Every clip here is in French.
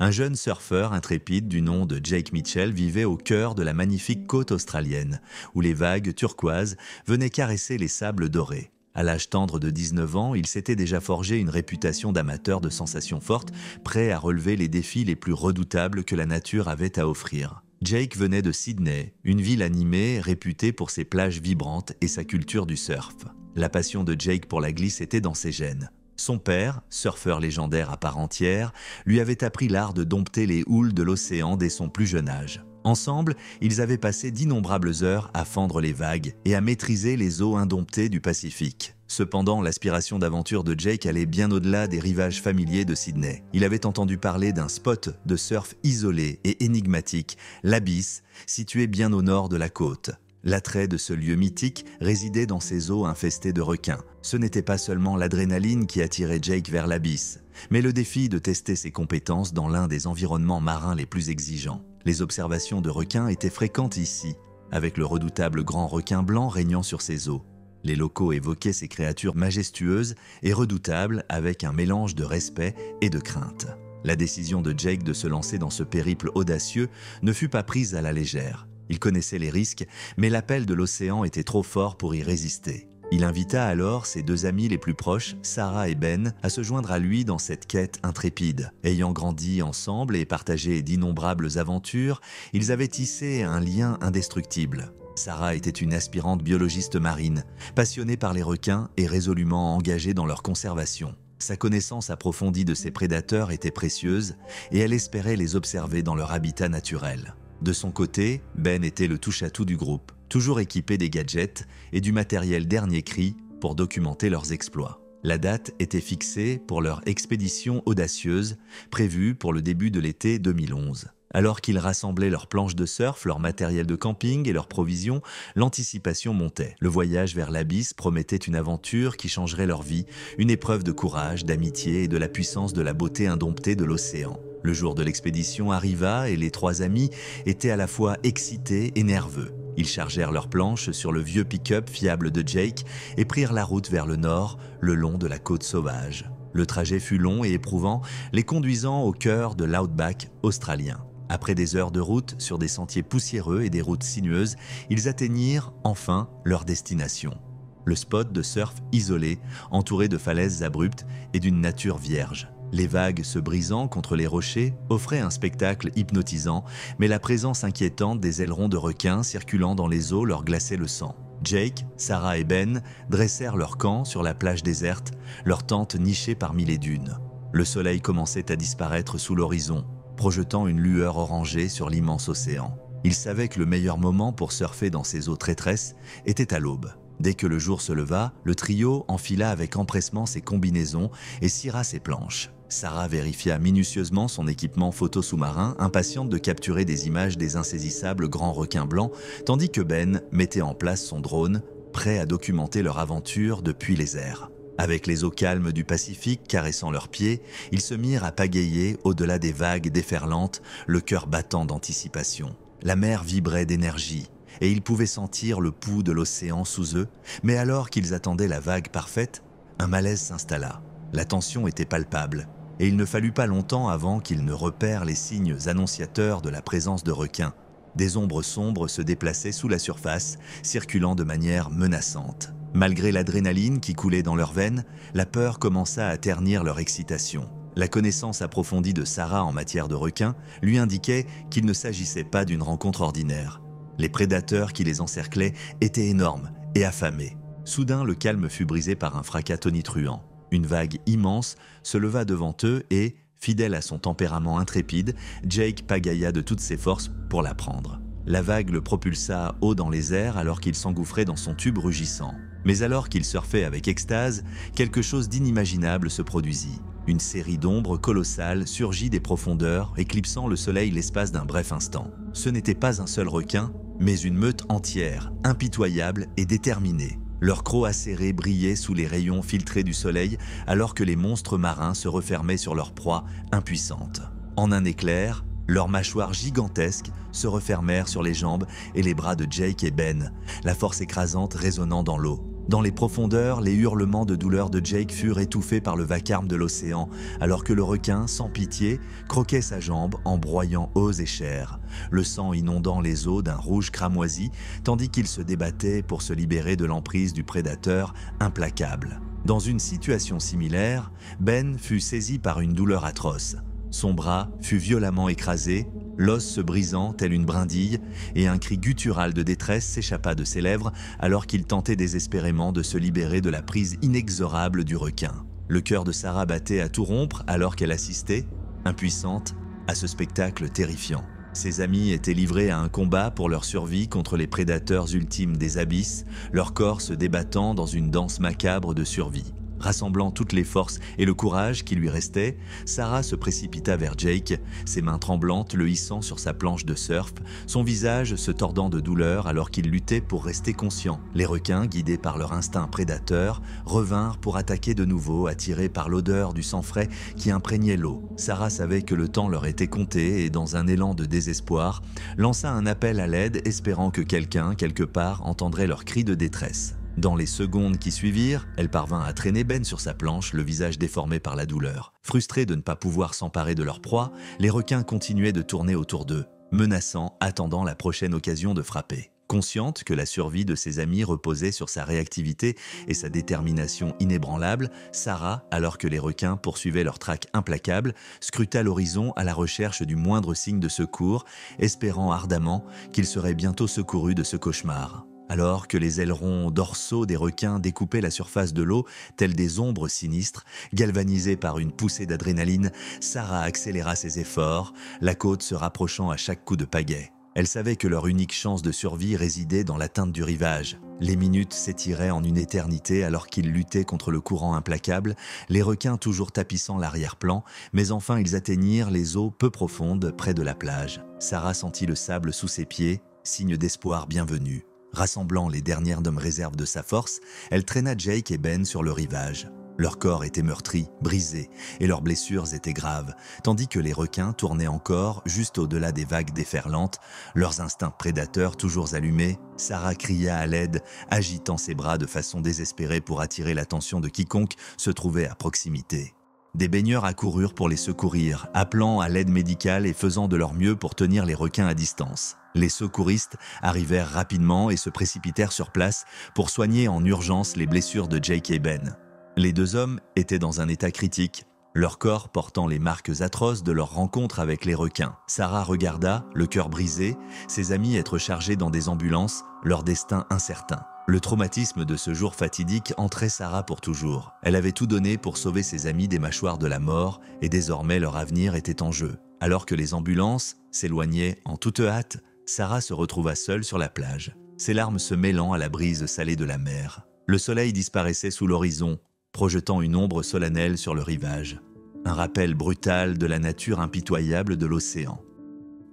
Un jeune surfeur intrépide du nom de Jake Mitchell vivait au cœur de la magnifique côte australienne, où les vagues turquoises venaient caresser les sables dorés. À l'âge tendre de 19 ans, il s'était déjà forgé une réputation d'amateur de sensations fortes, prêt à relever les défis les plus redoutables que la nature avait à offrir. Jake venait de Sydney, une ville animée réputée pour ses plages vibrantes et sa culture du surf. La passion de Jake pour la glisse était dans ses gènes. Son père, surfeur légendaire à part entière, lui avait appris l'art de dompter les houles de l'océan dès son plus jeune âge. Ensemble, ils avaient passé d'innombrables heures à fendre les vagues et à maîtriser les eaux indomptées du Pacifique. Cependant, l'aspiration d'aventure de Jake allait bien au-delà des rivages familiers de Sydney. Il avait entendu parler d'un spot de surf isolé et énigmatique, l'Abyss, situé bien au nord de la côte. L'attrait de ce lieu mythique résidait dans ses eaux infestées de requins. Ce n'était pas seulement l'adrénaline qui attirait Jake vers l'Abyss, mais le défi de tester ses compétences dans l'un des environnements marins les plus exigeants. Les observations de requins étaient fréquentes ici, avec le redoutable grand requin blanc régnant sur ses eaux. Les locaux évoquaient ces créatures majestueuses et redoutables avec un mélange de respect et de crainte. La décision de Jake de se lancer dans ce périple audacieux ne fut pas prise à la légère. Il connaissait les risques, mais l'appel de l'océan était trop fort pour y résister. Il invita alors ses deux amis les plus proches, Sarah et Ben, à se joindre à lui dans cette quête intrépide. Ayant grandi ensemble et partagé d'innombrables aventures, ils avaient tissé un lien indestructible. Sarah était une aspirante biologiste marine, passionnée par les requins et résolument engagée dans leur conservation. Sa connaissance approfondie de ces prédateurs était précieuse et elle espérait les observer dans leur habitat naturel. De son côté, Ben était le touche-à-tout du groupe, toujours équipé des gadgets et du matériel dernier cri pour documenter leurs exploits. La date était fixée pour leur expédition audacieuse, prévue pour le début de l'été 2011. Alors qu'ils rassemblaient leurs planches de surf, leur matériel de camping et leurs provisions, l'anticipation montait. Le voyage vers l'Abyss promettait une aventure qui changerait leur vie, une épreuve de courage, d'amitié et de la puissance de la beauté indomptée de l'océan. Le jour de l'expédition arriva et les trois amis étaient à la fois excités et nerveux. Ils chargèrent leurs planches sur le vieux pick-up fiable de Jake et prirent la route vers le nord, le long de la côte sauvage. Le trajet fut long et éprouvant, les conduisant au cœur de l'outback australien. Après des heures de route sur des sentiers poussiéreux et des routes sinueuses, ils atteignirent enfin leur destination. Le spot de surf isolé, entouré de falaises abruptes et d'une nature vierge. Les vagues se brisant contre les rochers offraient un spectacle hypnotisant, mais la présence inquiétante des ailerons de requins circulant dans les eaux leur glaçait le sang. Jake, Sarah et Ben dressèrent leur camp sur la plage déserte, leur tente nichée parmi les dunes. Le soleil commençait à disparaître sous l'horizon, projetant une lueur orangée sur l'immense océan. Ils savaient que le meilleur moment pour surfer dans ces eaux traîtresses était à l'aube. Dès que le jour se leva, le trio enfila avec empressement ses combinaisons et cira ses planches. Sarah vérifia minutieusement son équipement photo sous-marin, impatiente de capturer des images des insaisissables grands requins blancs, tandis que Ben mettait en place son drone, prêt à documenter leur aventure depuis les airs. Avec les eaux calmes du Pacifique caressant leurs pieds, ils se mirent à pagayer au-delà des vagues déferlantes, le cœur battant d'anticipation. La mer vibrait d'énergie, et ils pouvaient sentir le pouls de l'océan sous eux, mais alors qu'ils attendaient la vague parfaite, un malaise s'installa. La tension était palpable, et il ne fallut pas longtemps avant qu'ils ne repèrent les signes annonciateurs de la présence de requins. Des ombres sombres se déplaçaient sous la surface, circulant de manière menaçante. Malgré l'adrénaline qui coulait dans leurs veines, la peur commença à ternir leur excitation. La connaissance approfondie de Sarah en matière de requins lui indiquait qu'il ne s'agissait pas d'une rencontre ordinaire. Les prédateurs qui les encerclaient étaient énormes et affamés. Soudain, le calme fut brisé par un fracas tonitruant. Une vague immense se leva devant eux et, fidèle à son tempérament intrépide, Jake pagailla de toutes ses forces pour la prendre. La vague le propulsa haut dans les airs alors qu'il s'engouffrait dans son tube rugissant. Mais alors qu'il surfait avec extase, quelque chose d'inimaginable se produisit. Une série d'ombres colossales surgit des profondeurs, éclipsant le soleil l'espace d'un bref instant. Ce n'était pas un seul requin, mais une meute entière, impitoyable et déterminée. Leurs crocs acérés brillaient sous les rayons filtrés du soleil alors que les monstres marins se refermaient sur leur proie impuissante. En un éclair, leurs mâchoires gigantesques se refermèrent sur les jambes et les bras de Jake et Ben, la force écrasante résonnant dans l'eau. Dans les profondeurs, les hurlements de douleur de Jake furent étouffés par le vacarme de l'océan, alors que le requin, sans pitié, croquait sa jambe en broyant os et chair, le sang inondant les eaux d'un rouge cramoisi, tandis qu'il se débattait pour se libérer de l'emprise du prédateur implacable. Dans une situation similaire, Ben fut saisi par une douleur atroce. Son bras fut violemment écrasé, l'os se brisant tel une brindille, et un cri guttural de détresse s'échappa de ses lèvres alors qu'il tentait désespérément de se libérer de la prise inexorable du requin. Le cœur de Sarah battait à tout rompre alors qu'elle assistait, impuissante, à ce spectacle terrifiant. Ses amis étaient livrés à un combat pour leur survie contre les prédateurs ultimes des abysses, leur corps se débattant dans une danse macabre de survie. Rassemblant toutes les forces et le courage qui lui restait, Sarah se précipita vers Jake, ses mains tremblantes le hissant sur sa planche de surf, son visage se tordant de douleur alors qu'il luttait pour rester conscient. Les requins, guidés par leur instinct prédateur, revinrent pour attaquer de nouveau, attirés par l'odeur du sang frais qui imprégnait l'eau. Sarah savait que le temps leur était compté et, dans un élan de désespoir, lança un appel à l'aide, espérant que quelqu'un, quelque part, entendrait leurs cris de détresse. Dans les secondes qui suivirent, elle parvint à traîner Ben sur sa planche, le visage déformé par la douleur. Frustrés de ne pas pouvoir s'emparer de leur proie, les requins continuaient de tourner autour d'eux, menaçants, attendant la prochaine occasion de frapper. Consciente que la survie de ses amis reposait sur sa réactivité et sa détermination inébranlable, Sarah, alors que les requins poursuivaient leur traque implacable, scruta l'horizon à la recherche du moindre signe de secours, espérant ardemment qu'il serait bientôt secouru de ce cauchemar. Alors que les ailerons dorsaux des requins découpaient la surface de l'eau, telles des ombres sinistres, galvanisées par une poussée d'adrénaline, Sarah accéléra ses efforts, la côte se rapprochant à chaque coup de pagaie. Elle savait que leur unique chance de survie résidait dans l'atteinte du rivage. Les minutes s'étiraient en une éternité alors qu'ils luttaient contre le courant implacable, les requins toujours tapissant l'arrière-plan, mais enfin ils atteignirent les eaux peu profondes près de la plage. Sarah sentit le sable sous ses pieds, signe d'espoir bienvenu. Rassemblant les dernières d'hommes réserves de sa force, elle traîna Jake et Ben sur le rivage. Leurs corps étaient meurtris, brisés, et leurs blessures étaient graves, tandis que les requins tournaient encore juste au-delà des vagues déferlantes, leurs instincts prédateurs toujours allumés. Sarah cria à l'aide, agitant ses bras de façon désespérée pour attirer l'attention de quiconque se trouvait à proximité. Des baigneurs accoururent pour les secourir, appelant à l'aide médicale et faisant de leur mieux pour tenir les requins à distance. Les secouristes arrivèrent rapidement et se précipitèrent sur place pour soigner en urgence les blessures de Jake et Ben. Les deux hommes étaient dans un état critique, leur corps portant les marques atroces de leur rencontre avec les requins. Sarah regarda, le cœur brisé, ses amis être chargés dans des ambulances, leur destin incertain. Le traumatisme de ce jour fatidique entrait Sarah pour toujours. Elle avait tout donné pour sauver ses amis des mâchoires de la mort et désormais leur avenir était en jeu. Alors que les ambulances s'éloignaient en toute hâte, Sarah se retrouva seule sur la plage, ses larmes se mêlant à la brise salée de la mer. Le soleil disparaissait sous l'horizon, projetant une ombre solennelle sur le rivage. Un rappel brutal de la nature impitoyable de l'océan.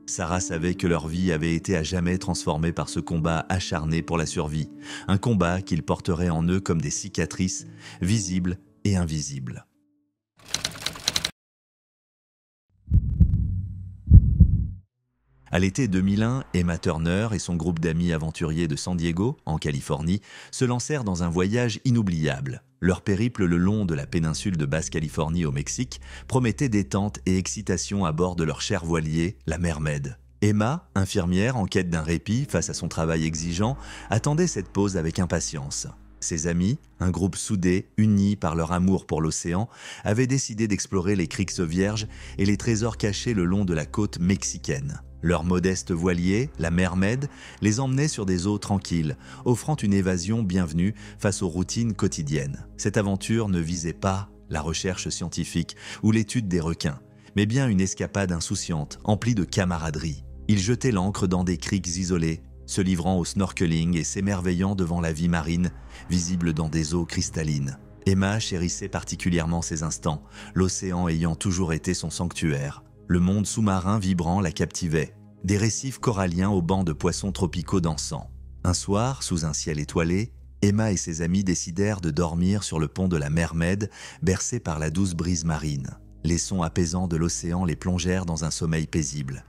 Sarah savait que leur vie avait été à jamais transformée par ce combat acharné pour la survie, un combat qu'ils porteraient en eux comme des cicatrices, visibles et invisibles. À l'été 2001, Emma Turner et son groupe d'amis aventuriers de San Diego, en Californie, se lancèrent dans un voyage inoubliable. Leur périple le long de la péninsule de Basse-Californie au Mexique promettait détente et excitation à bord de leur cher voilier, la Mermaid. Emma, infirmière en quête d'un répit face à son travail exigeant, attendait cette pause avec impatience. Ses amis, un groupe soudé, unis par leur amour pour l'océan, avaient décidé d'explorer les criques vierges et les trésors cachés le long de la côte mexicaine. Leur modeste voilier, la Mermaid, les emmenait sur des eaux tranquilles, offrant une évasion bienvenue face aux routines quotidiennes. Cette aventure ne visait pas la recherche scientifique ou l'étude des requins, mais bien une escapade insouciante, emplie de camaraderie. Ils jetaient l'ancre dans des criques isolées, se livrant au snorkeling et s'émerveillant devant la vie marine, visible dans des eaux cristallines. Emma chérissait particulièrement ces instants, l'océan ayant toujours été son sanctuaire. Le monde sous-marin vibrant la captivait, des récifs coralliens aux bancs de poissons tropicaux dansant. Un soir, sous un ciel étoilé, Emma et ses amis décidèrent de dormir sur le pont de la Mermaid, bercés par la douce brise marine. Les sons apaisants de l'océan les plongèrent dans un sommeil paisible.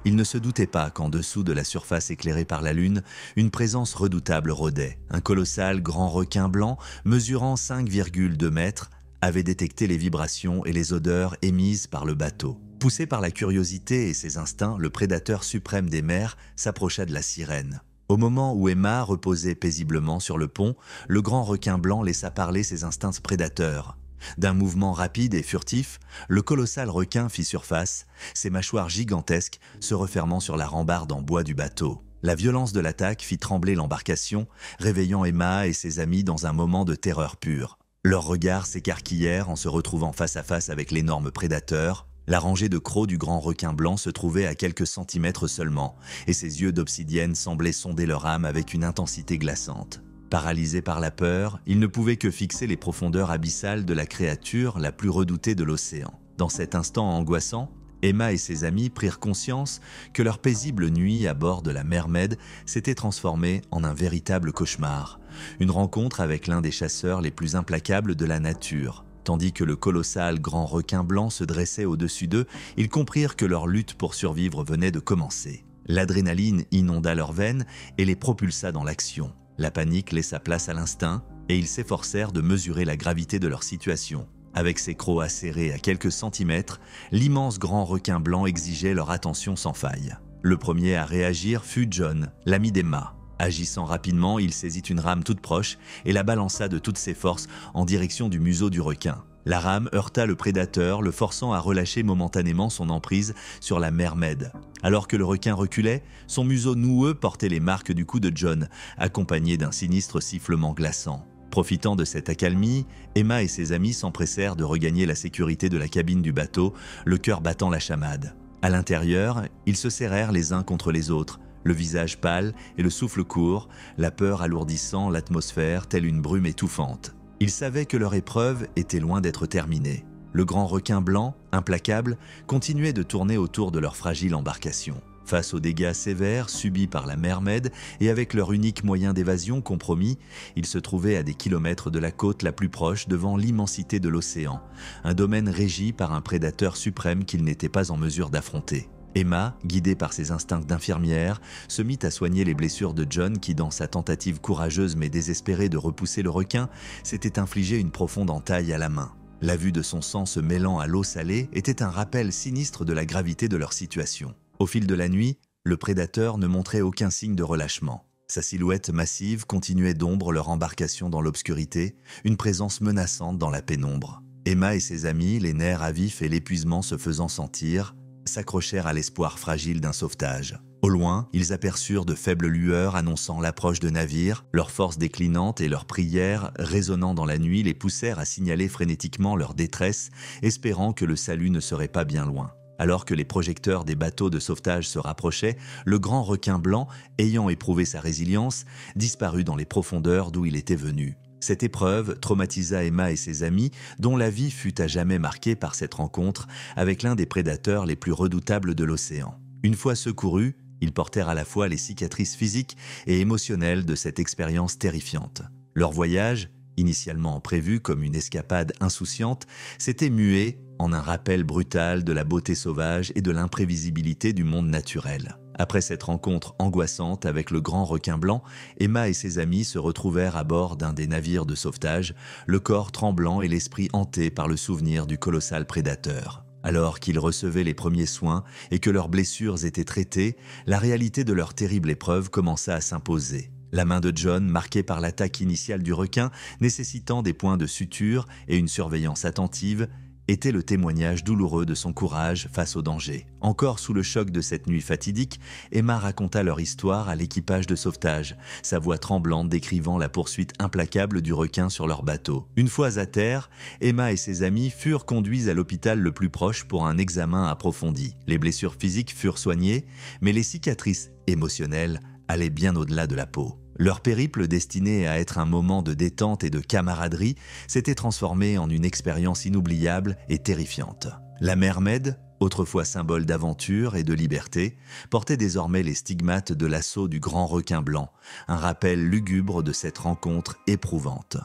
Ils ne se doutaient pas qu'en dessous de la surface éclairée par la lune, une présence redoutable rôdait. Un colossal grand requin blanc, mesurant 5,2 mètres, avait détecté les vibrations et les odeurs émises par le bateau. Poussé par la curiosité et ses instincts, le prédateur suprême des mers s'approcha de la sirène. Au moment où Emma reposait paisiblement sur le pont, le grand requin blanc laissa parler ses instincts prédateurs. D'un mouvement rapide et furtif, le colossal requin fit surface, ses mâchoires gigantesques se refermant sur la rambarde en bois du bateau. La violence de l'attaque fit trembler l'embarcation, réveillant Emma et ses amis dans un moment de terreur pure. Leurs regards s'écarquillèrent en se retrouvant face à face avec l'énorme prédateur. La rangée de crocs du grand requin blanc se trouvait à quelques centimètres seulement, et ses yeux d'obsidienne semblaient sonder leur âme avec une intensité glaçante. Paralysés par la peur, ils ne pouvaient que fixer les profondeurs abyssales de la créature la plus redoutée de l'océan. Dans cet instant angoissant, Emma et ses amis prirent conscience que leur paisible nuit à bord de la Mermaid s'était transformée en un véritable cauchemar. Une rencontre avec l'un des chasseurs les plus implacables de la nature. Tandis que le colossal grand requin blanc se dressait au-dessus d'eux, ils comprirent que leur lutte pour survivre venait de commencer. L'adrénaline inonda leurs veines et les propulsa dans l'action. La panique laissa place à l'instinct et ils s'efforcèrent de mesurer la gravité de leur situation. Avec ses crocs acérés à quelques centimètres, l'immense grand requin blanc exigeait leur attention sans faille. Le premier à réagir fut John, l'ami d'Emma. Agissant rapidement, il saisit une rame toute proche et la balança de toutes ses forces en direction du museau du requin. La rame heurta le prédateur, le forçant à relâcher momentanément son emprise sur la Mermaid. Alors que le requin reculait, son museau noueux portait les marques du coup de John, accompagné d'un sinistre sifflement glaçant. Profitant de cette accalmie, Emma et ses amis s'empressèrent de regagner la sécurité de la cabine du bateau, le cœur battant la chamade. À l'intérieur, ils se serrèrent les uns contre les autres, le visage pâle et le souffle court, la peur alourdissant l'atmosphère telle une brume étouffante. Ils savaient que leur épreuve était loin d'être terminée. Le grand requin blanc, implacable, continuait de tourner autour de leur fragile embarcation. Face aux dégâts sévères subis par la Mermaid et avec leur unique moyen d'évasion compromis, ils se trouvaient à des kilomètres de la côte la plus proche devant l'immensité de l'océan, un domaine régi par un prédateur suprême qu'ils n'étaient pas en mesure d'affronter. Emma, guidée par ses instincts d'infirmière, se mit à soigner les blessures de John qui, dans sa tentative courageuse mais désespérée de repousser le requin, s'était infligé une profonde entaille à la main. La vue de son sang se mêlant à l'eau salée était un rappel sinistre de la gravité de leur situation. Au fil de la nuit, le prédateur ne montrait aucun signe de relâchement. Sa silhouette massive continuait d'ombre leur embarcation dans l'obscurité, une présence menaçante dans la pénombre. Emma et ses amis, les nerfs à vif et l'épuisement se faisant sentir, s'accrochèrent à l'espoir fragile d'un sauvetage. Au loin, ils aperçurent de faibles lueurs annonçant l'approche de navires, leurs forces déclinantes et leurs prières résonnant dans la nuit les poussèrent à signaler frénétiquement leur détresse, espérant que le salut ne serait pas bien loin. Alors que les projecteurs des bateaux de sauvetage se rapprochaient, le grand requin blanc, ayant éprouvé sa résilience, disparut dans les profondeurs d'où il était venu. Cette épreuve traumatisa Emma et ses amis, dont la vie fut à jamais marquée par cette rencontre avec l'un des prédateurs les plus redoutables de l'océan. Une fois secourus, ils portèrent à la fois les cicatrices physiques et émotionnelles de cette expérience terrifiante. Leur voyage, initialement prévu comme une escapade insouciante, s'était mué en un rappel brutal de la beauté sauvage et de l'imprévisibilité du monde naturel. Après cette rencontre angoissante avec le grand requin blanc, Emma et ses amis se retrouvèrent à bord d'un des navires de sauvetage, le corps tremblant et l'esprit hanté par le souvenir du colossal prédateur. Alors qu'ils recevaient les premiers soins et que leurs blessures étaient traitées, la réalité de leur terrible épreuve commença à s'imposer. La main de John, marquée par l'attaque initiale du requin, nécessitant des points de suture et une surveillance attentive, était le témoignage douloureux de son courage face au danger. Encore sous le choc de cette nuit fatidique, Emma raconta leur histoire à l'équipage de sauvetage, sa voix tremblante décrivant la poursuite implacable du requin sur leur bateau. Une fois à terre, Emma et ses amis furent conduits à l'hôpital le plus proche pour un examen approfondi. Les blessures physiques furent soignées, mais les cicatrices émotionnelles allaient bien au-delà de la peau. Leur périple, destiné à être un moment de détente et de camaraderie, s'était transformé en une expérience inoubliable et terrifiante. La Mermaid, autrefois symbole d'aventure et de liberté, portait désormais les stigmates de l'assaut du grand requin blanc, un rappel lugubre de cette rencontre éprouvante.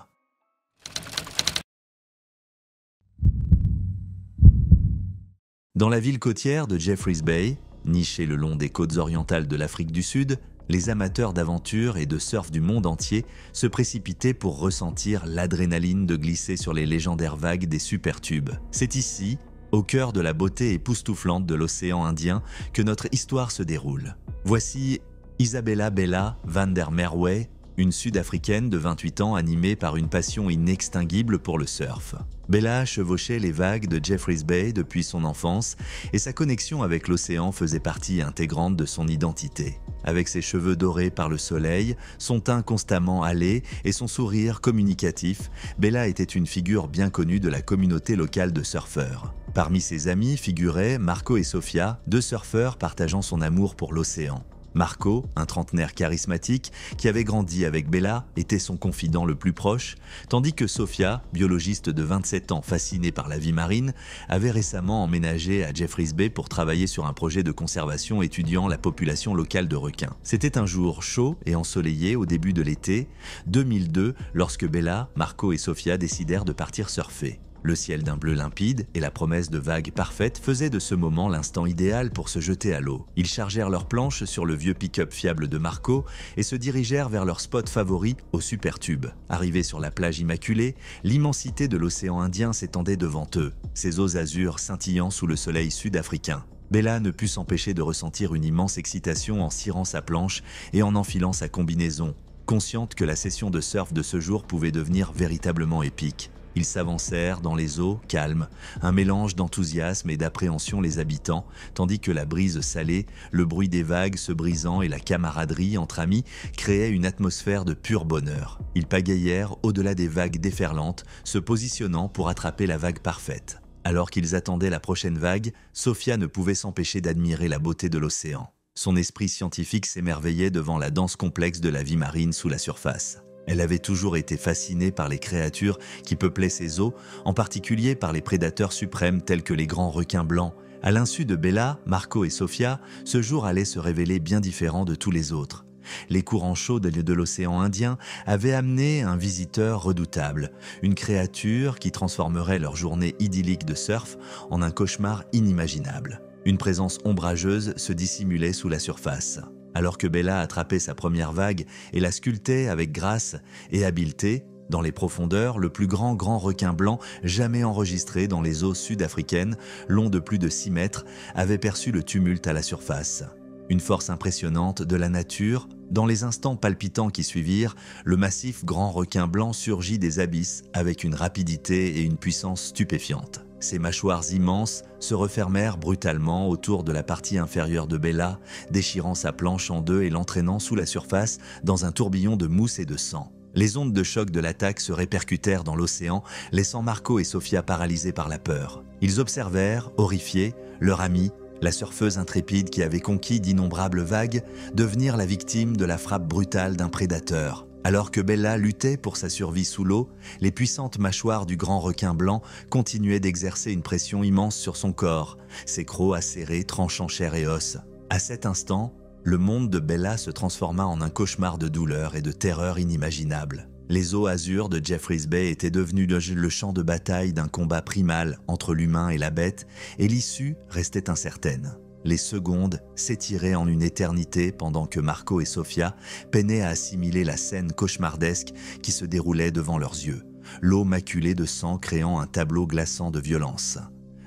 Dans la ville côtière de Jeffreys Bay, Nichés le long des côtes orientales de l'Afrique du Sud, les amateurs d'aventure et de surf du monde entier se précipitaient pour ressentir l'adrénaline de glisser sur les légendaires vagues des supertubes. C'est ici, au cœur de la beauté époustouflante de l'océan Indien, que notre histoire se déroule. Voici Isabella Bella van der Merwe, une Sud-Africaine de 28 ans animée par une passion inextinguible pour le surf. Bella chevauchait les vagues de Jeffreys Bay depuis son enfance et sa connexion avec l'océan faisait partie intégrante de son identité. Avec ses cheveux dorés par le soleil, son teint constamment hâlé et son sourire communicatif, Bella était une figure bien connue de la communauté locale de surfeurs. Parmi ses amis figuraient Marco et Sofia, deux surfeurs partageant son amour pour l'océan. Marco, un trentenaire charismatique qui avait grandi avec Bella, était son confident le plus proche, tandis que Sofia, biologiste de 27 ans fascinée par la vie marine, avait récemment emménagé à Jeffreys Bay pour travailler sur un projet de conservation étudiant la population locale de requins. C'était un jour chaud et ensoleillé au début de l'été 2002 lorsque Bella, Marco et Sofia décidèrent de partir surfer. Le ciel d'un bleu limpide et la promesse de vagues parfaites faisaient de ce moment l'instant idéal pour se jeter à l'eau. Ils chargèrent leurs planches sur le vieux pick-up fiable de Marco et se dirigèrent vers leur spot favori au Supertube. Arrivés sur la plage immaculée, l'immensité de l'océan Indien s'étendait devant eux, ses eaux azur scintillant sous le soleil sud-africain. Bella ne put s'empêcher de ressentir une immense excitation en cirant sa planche et en enfilant sa combinaison, consciente que la session de surf de ce jour pouvait devenir véritablement épique. Ils s'avancèrent dans les eaux, calmes, un mélange d'enthousiasme et d'appréhension les habitant, tandis que la brise salée, le bruit des vagues se brisant et la camaraderie entre amis créaient une atmosphère de pur bonheur. Ils pagayèrent au-delà des vagues déferlantes, se positionnant pour attraper la vague parfaite. Alors qu'ils attendaient la prochaine vague, Sofia ne pouvait s'empêcher d'admirer la beauté de l'océan. Son esprit scientifique s'émerveillait devant la danse complexe de la vie marine sous la surface. Elle avait toujours été fascinée par les créatures qui peuplaient ces eaux, en particulier par les prédateurs suprêmes tels que les grands requins blancs. À l'insu de Bella, Marco et Sofia, ce jour allait se révéler bien différent de tous les autres. Les courants chauds de l'océan Indien avaient amené un visiteur redoutable, une créature qui transformerait leur journée idyllique de surf en un cauchemar inimaginable. Une présence ombrageuse se dissimulait sous la surface. Alors que Bella attrapait sa première vague et la sculptait avec grâce et habileté, dans les profondeurs, le plus grand requin blanc jamais enregistré dans les eaux sud-africaines, long de plus de 6 mètres, avait perçu le tumulte à la surface. Une force impressionnante de la nature, dans les instants palpitants qui suivirent, le massif grand requin blanc surgit des abysses avec une rapidité et une puissance stupéfiantes. Ses mâchoires immenses se refermèrent brutalement autour de la partie inférieure de Bella, déchirant sa planche en deux et l'entraînant sous la surface dans un tourbillon de mousse et de sang. Les ondes de choc de l'attaque se répercutèrent dans l'océan, laissant Marco et Sofia paralysés par la peur. Ils observèrent, horrifiés, leur amie, la surfeuse intrépide qui avait conquis d'innombrables vagues, devenir la victime de la frappe brutale d'un prédateur. Alors que Bella luttait pour sa survie sous l'eau, les puissantes mâchoires du grand requin blanc continuaient d'exercer une pression immense sur son corps, ses crocs acérés tranchant chair et os. À cet instant, le monde de Bella se transforma en un cauchemar de douleur et de terreur inimaginable. Les eaux azur de Jeffreys Bay étaient devenues le champ de bataille d'un combat primal entre l'humain et la bête, et l'issue restait incertaine. Les secondes s'étiraient en une éternité pendant que Marco et Sofia peinaient à assimiler la scène cauchemardesque qui se déroulait devant leurs yeux, l'eau maculée de sang créant un tableau glaçant de violence.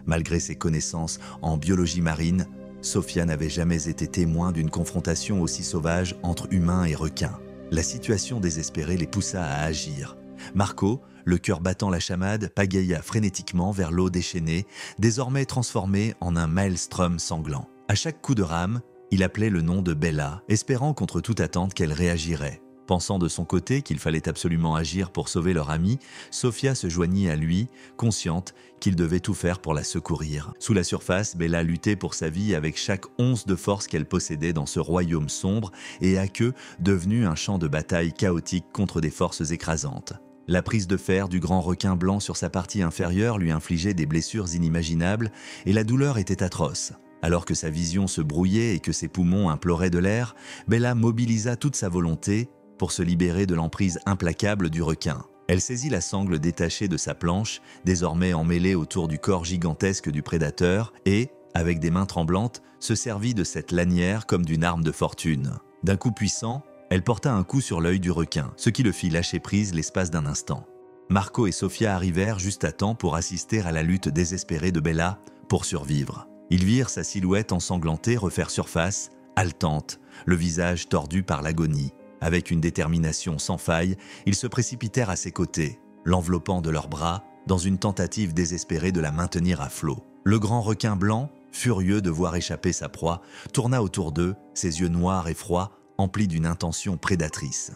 Malgré ses connaissances en biologie marine, Sofia n'avait jamais été témoin d'une confrontation aussi sauvage entre humains et requins. La situation désespérée les poussa à agir. Marco, le cœur battant la chamade, pagaya frénétiquement vers l'eau déchaînée, désormais transformée en un maelstrom sanglant. À chaque coup de rame, il appelait le nom de Bella, espérant contre toute attente qu'elle réagirait. Pensant de son côté qu'il fallait absolument agir pour sauver leur amie, Sofia se joignit à lui, consciente qu'il devait tout faire pour la secourir. Sous la surface, Bella luttait pour sa vie avec chaque once de force qu'elle possédait dans ce royaume sombre et aqueux, devenu un champ de bataille chaotique contre des forces écrasantes. La prise de fer du grand requin blanc sur sa partie inférieure lui infligeait des blessures inimaginables et la douleur était atroce. Alors que sa vision se brouillait et que ses poumons imploraient de l'air, Bella mobilisa toute sa volonté pour se libérer de l'emprise implacable du requin. Elle saisit la sangle détachée de sa planche, désormais emmêlée autour du corps gigantesque du prédateur, et, avec des mains tremblantes, se servit de cette lanière comme d'une arme de fortune. D'un coup puissant, elle porta un coup sur l'œil du requin, ce qui le fit lâcher prise l'espace d'un instant. Marco et Sofia arrivèrent juste à temps pour assister à la lutte désespérée de Bella pour survivre. Ils virent sa silhouette ensanglantée refaire surface, haletante, le visage tordu par l'agonie. Avec une détermination sans faille, ils se précipitèrent à ses côtés, l'enveloppant de leurs bras, dans une tentative désespérée de la maintenir à flot. Le grand requin blanc, furieux de voir échapper sa proie, tourna autour d'eux, ses yeux noirs et froids, emplis d'une intention prédatrice.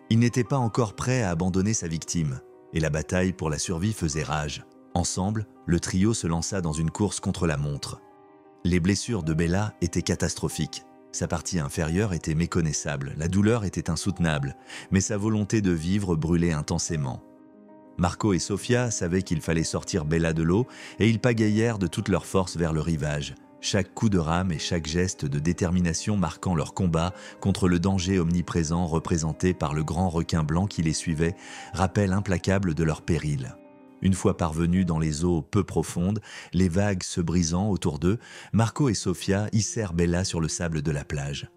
Il n'était pas encore prêt à abandonner sa victime, et la bataille pour la survie faisait rage. Ensemble, le trio se lança dans une course contre la montre. Les blessures de Bella étaient catastrophiques. Sa partie inférieure était méconnaissable, la douleur était insoutenable, mais sa volonté de vivre brûlait intensément. Marco et Sofia savaient qu'il fallait sortir Bella de l'eau et ils pagayèrent de toute leur force vers le rivage, chaque coup de rame et chaque geste de détermination marquant leur combat contre le danger omniprésent représenté par le grand requin blanc qui les suivait, rappel implacable de leur péril. Une fois parvenus dans les eaux peu profondes, les vagues se brisant autour d'eux, Marco et Sofia hissèrent Bella sur le sable de la plage.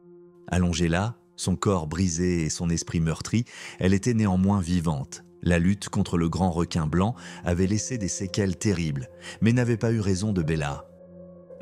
Allongée là, son corps brisé et son esprit meurtri, elle était néanmoins vivante. La lutte contre le grand requin blanc avait laissé des séquelles terribles, mais n'avait pas eu raison de Bella.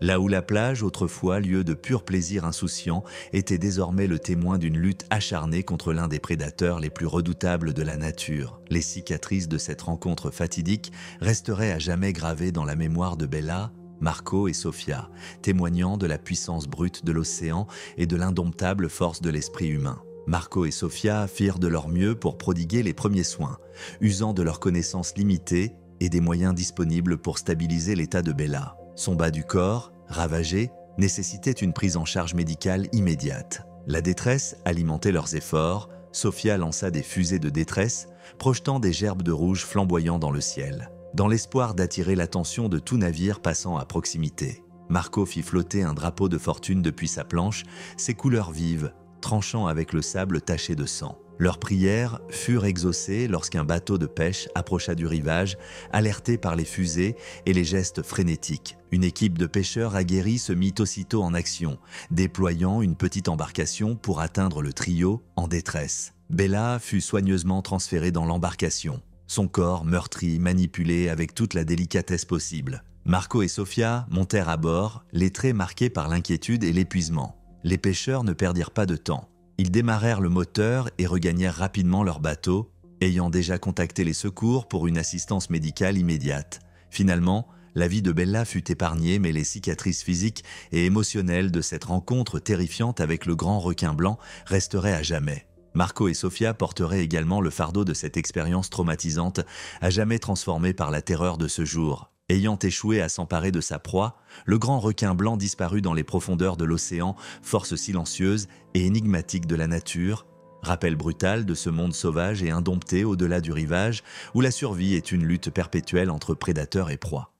Là où la plage, autrefois lieu de pur plaisir insouciant, était désormais le témoin d'une lutte acharnée contre l'un des prédateurs les plus redoutables de la nature. Les cicatrices de cette rencontre fatidique resteraient à jamais gravées dans la mémoire de Bella, Marco et Sofia, témoignant de la puissance brute de l'océan et de l'indomptable force de l'esprit humain. Marco et Sofia firent de leur mieux pour prodiguer les premiers soins, usant de leurs connaissances limitées et des moyens disponibles pour stabiliser l'état de Bella. Son bas du corps, ravagé, nécessitait une prise en charge médicale immédiate. La détresse alimentait leurs efforts, Sofia lança des fusées de détresse, projetant des gerbes de rouge flamboyant dans le ciel, dans l'espoir d'attirer l'attention de tout navire passant à proximité. Marco fit flotter un drapeau de fortune depuis sa planche, ses couleurs vives, tranchant avec le sable taché de sang. Leurs prières furent exaucées lorsqu'un bateau de pêche approcha du rivage, alerté par les fusées et les gestes frénétiques. Une équipe de pêcheurs aguerris se mit aussitôt en action, déployant une petite embarcation pour atteindre le trio en détresse. Bella fut soigneusement transférée dans l'embarcation, son corps meurtri, manipulé avec toute la délicatesse possible. Marco et Sofia montèrent à bord, les traits marqués par l'inquiétude et l'épuisement. Les pêcheurs ne perdirent pas de temps. Ils démarrèrent le moteur et regagnèrent rapidement leur bateau, ayant déjà contacté les secours pour une assistance médicale immédiate. Finalement, la vie de Bella fut épargnée, mais les cicatrices physiques et émotionnelles de cette rencontre terrifiante avec le grand requin blanc resteraient à jamais. Marco et Sofia porteraient également le fardeau de cette expérience traumatisante, à jamais transformée par la terreur de ce jour. Ayant échoué à s'emparer de sa proie, le grand requin blanc disparut dans les profondeurs de l'océan, force silencieuse et énigmatique de la nature, rappel brutal de ce monde sauvage et indompté au-delà du rivage, où la survie est une lutte perpétuelle entre prédateurs et proies.